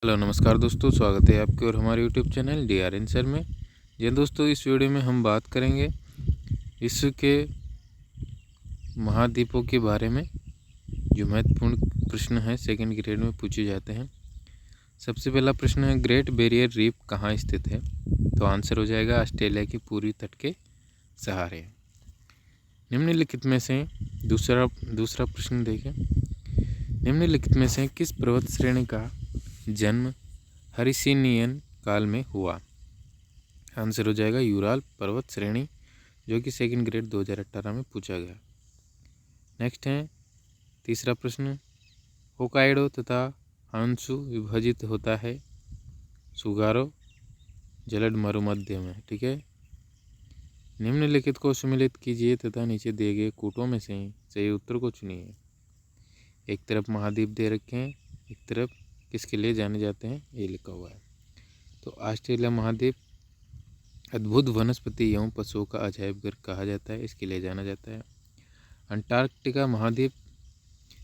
Hello नमस्कार दोस्तों, स्वागत है आपके और हमारे YouTube channel D our answer में। जी दोस्तों, इस वीडियो में हम बात करेंगे विश्व के महाद्वीपों के बारे में। जो महत्वपूर्ण प्रश्न है सेकंड ग्रेड में पूछे जाते हैं। सबसे पहला प्रश्न है, ग्रेट बैरियर रीफ कहाँ स्थित है? तो आंसर हो जाएगा ऑस्ट्रेलिया के पूर्वी तट के सहारे। निम्नलिखित में से दूसरा प्रश्न देखें। निम्नलिखित में से किस पर्वत श्रेणी का जन्म हरिसिनियन काल में हुआ? आंसर हो जाएगा यूराल पर्वत श्रेणी, जो कि सेकंड ग्रेड 2018 में पूछा गया। नेक्स्ट है तीसरा प्रश्न, होकाइडो तथा हांसू विभाजित होता है सुगारो जलद मरुमध्य में। ठीक है, निम्नलिखित को सम्मिलित कीजिए तथा नीचे दिए गए कूटों में से सही उत्तर को चुनिए। एक तरफ महाद्वीप दे रखे हैं, एक तरफ किसके लिए जाने जाते हैं ये लिखा हुआ है। तो ऑस्ट्रेलिया महाद्वीप अद्भुत वनस्पति एवं पशुओं का अजायब घर कहा जाता है, इसके लिए जाना जाता है। अंटार्कटिका महाद्वीप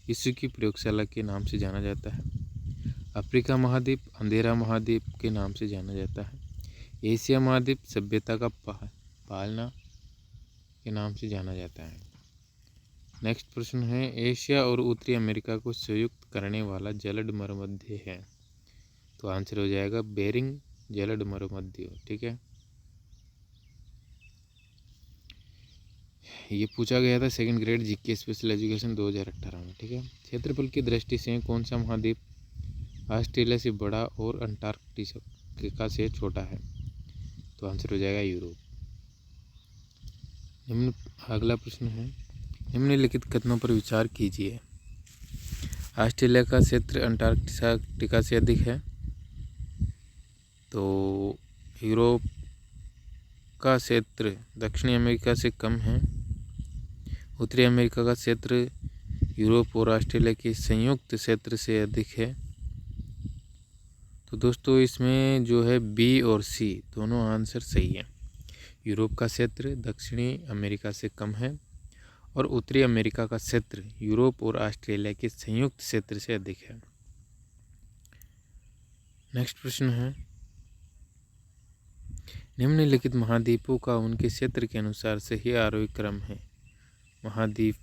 विश्व की प्रयोगशाला के नाम से जाना जाता है। अफ्रीका महाद्वीप अंधेरा महाद्वीप के नाम से जाना जाता है। एशिया महाद्वीप सभ्यता का पालना के नाम से जाना जाता है। नेक्स्ट प्रश्न है, एशिया और उत्तरी अमेरिका को संयुक्त करने वाला जलद मरुमध्य है? तो आंसर हो जाएगा बेरिंग जलद मरुमध्य। ठीक है, ये पूछा गया था second grade GK special education 2018 में। ठीक है, क्षेत्रफल की दृष्टि से कौन सा महाद्वीप ऑस्ट्रेलिया से बड़ा और अंटार्कटिका से छोटा है? तो आंसर हो जाएगा यूरोप। अगला प्रश्न है, निम्नलिखित कथनों पर विचार कीजिए। ऑस्ट्रेलिया का क्षेत्र अंटार्कटिका से अधिक है, तो यूरोप का क्षेत्र दक्षिणी अमेरिका से कम है, उत्तरी अमेरिका का क्षेत्र यूरोप और ऑस्ट्रेलिया के संयुक्त क्षेत्र से अधिक है। तो दोस्तों इसमें जो है बी और सी दोनों आंसर सही है। यूरोप का क्षेत्र दक्षिणी अमेरिका से कम है और उत्तरी अमेरिका का क्षेत्र यूरोप और ऑस्ट्रेलिया के संयुक्त क्षेत्र से अधिक है। नेक्स्ट प्रश्न है, निम्नलिखित महाद्वीपों का उनके क्षेत्र के अनुसार सही आरोही क्रम है? महाद्वीप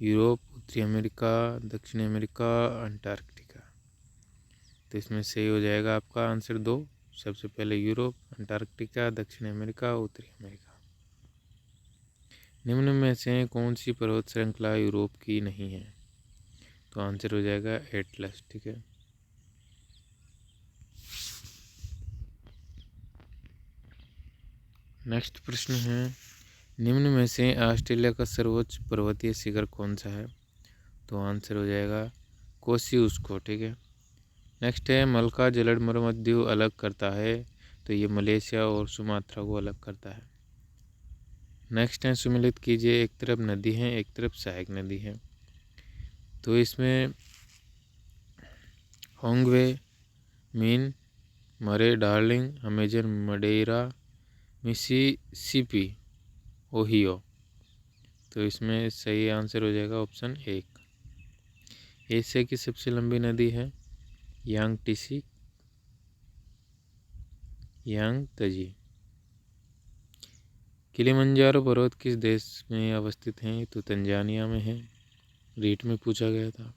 यूरोप, उत्तरी अमेरिका, दक्षिणी अमेरिका, अंटार्कटिका। तो इसमें सही हो जाएगा आपका आंसर 2। सबसे पहले यूरोप, अंटार्कटिका, दक्षिणी अमेरिका, उत्तरी अमेरिका। निम्न में से कौन सी पर्वत श्रृंखला यूरोप की नहीं है? तो आंसर हो जाएगा एटलस। ठीक है, नेक्स्ट प्रश्न है, निम्न में से ऑस्ट्रेलिया का सर्वोच्च पर्वतीय शिखर कौन सा है? तो आंसर हो जाएगा कोसियुस्को। ठीक है, नेक्स्ट है, मलका जलद मरुमध्य अलग करता है? तो ये मलेशिया और सुमात्रा को अलग करता है। नेक्स्ट है, सम्मिलित कीजिए। एक तरफ नदी है, एक तरफ सहायक नदी है। तो इसमें होंगवे, मीन, मरे, डार्लिंग, अमेजन, मडेरा, मिसिसिपी, ओहियो। तो इसमें सही आंसर हो जाएगा ऑप्शन 1। एशिया की सबसे लंबी नदी है यांगटीसी, यांगतजी। किलिमंजारो पर्वत किस देश में अवस्थित हैं? तो तंजानिया में है। रीट में पूछा गया था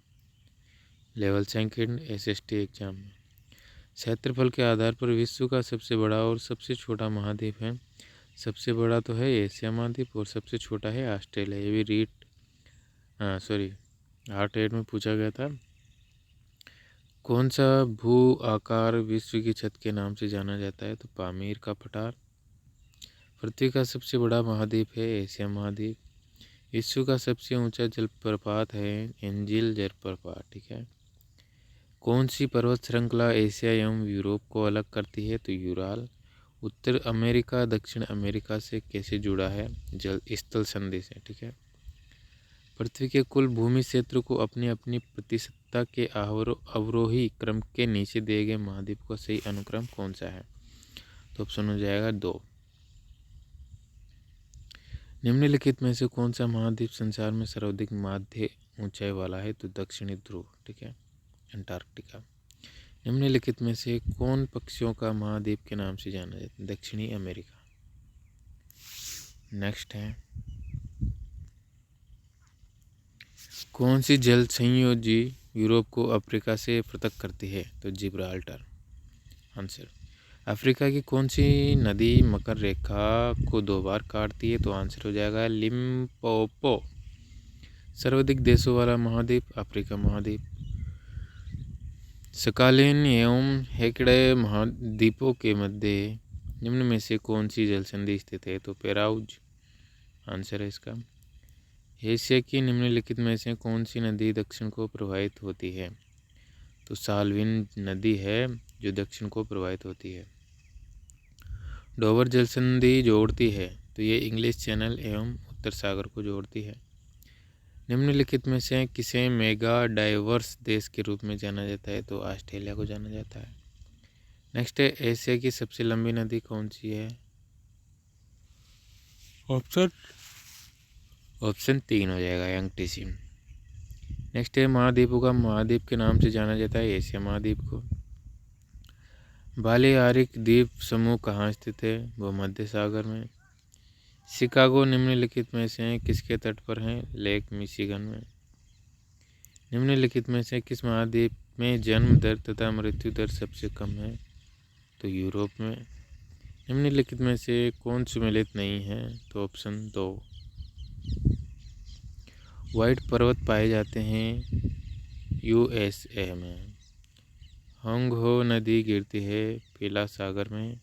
लेवल सेकंड एसएसटी एग्जाम में। क्षेत्रफल के आधार पर विश्व का सबसे बड़ा और सबसे छोटा महाद्वीप है? सबसे बड़ा तो है एशिया महाद्वीप और सबसे छोटा है ऑस्ट्रेलिया। ये भी रीट हार्ट रेट में पूछा गया था। कौन सा भू आकार विश्व की छत के नाम से जाना जाता है? तो पामीर का पठार। पृथ्वी का सबसे बड़ा महाद्वीप है एशिया महाद्वीप। विश्व का सबसे ऊंचा जलप्रपात है एंजिल जलप्रपात। ठीक है, कौन सी पर्वत श्रृंखला एशिया एवं यूरोप को अलग करती है? तो यूराल। उत्तर अमेरिका दक्षिण अमेरिका से कैसे जुड़ा है? जल स्थल संधि से। ठीक है, पृथ्वी के कुल भूमि क्षेत्र को अपनी अपनी प्रतिशतता के अवरोही क्रम के नीचे दिए गए महाद्वीप का सही अनुक्रम कौन सा है? तो ऑप्शन हो जाएगा 2। निम्नलिखित में से कौन सा महाद्वीप संसार में सर्वाधिक माध्य ऊंचाई वाला है? तो दक्षिणी ध्रुव। ठीक है, अंटार्कटिका। निम्नलिखित में से कौन पक्षियों का महाद्वीप के नाम से जाना जाता है? दक्षिणी अमेरिका। नेक्स्ट है, कौन सी जल संयोजी यूरोप को अफ्रीका से पृथक करती है? तो जिब्राल्टर। आंसर, अफ्रीका की कौन सी नदी मकर रेखा को 2 बार काटती है? तो आंसर हो जाएगा लिम्पोपो। सर्वाधिक देशों वाला महाद्वीप अफ्रीका महाद्वीप। सकालीन एवं हेकड़े महाद्वीपों के मध्य निम्न में से कौन सी जल संधि स्थित है? तो पेराउज आंसर है इसका। एशिया की निम्नलिखित में से कौन सी नदी दक्षिण को प्रवाहित होती है? तो साल्विन नदी है जो दक्षिण को प्रवाहित होती है। डोवर जल संधि जोड़ती है, तो ये इंग्लिश चैनल एवं उत्तर सागर को जोड़ती है। निम्नलिखित में से किसे मेगा डाइवर्स देश के रूप में जाना जाता है? तो ऑस्ट्रेलिया को जाना जाता है। नेक्स्ट है, एशिया की सबसे लंबी नदी कौन सी है? ऑप्शन 3 हो जाएगा, यंगटीसी। नेक्स्ट है, महाद्वीपों का महाद्वीप के नाम से जाना जाता है एशिया महाद्वीप को। बालेआरिक द्वीप समूह कहाँ स्थित है? वो मध्य सागर में। शिकागो निम्नलिखित में से किसके तट पर है? लेक मिशिगन में। निम्नलिखित में से किस महाद्वीप में जन्म दर तथा मृत्यु दर सबसे कम है? तो यूरोप में। निम्नलिखित में से कौन सुमेलित नहीं है? तो ऑप्शन 2। व्हाइट पर्वत पाए जाते हैं यूएसए में। होंगहो नदी गिरती है पीला सागर में।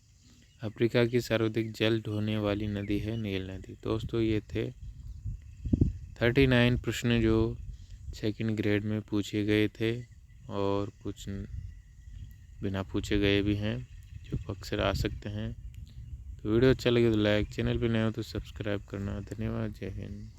अफ्रीका की सर्वाधिक जल ढोने वाली नदी है नील नदी। दोस्तों, ये थे 39 प्रश्न जो सेकंड ग्रेड में पूछे गए थे, और कुछ बिना पूछे गए भी हैं जो अक्सर आ सकते हैं। तो वीडियो अच्छा लगे तो लाइक, चैनल पर नए हो तो सब्सक्राइब करना। धन्यवाद। जय हिंद।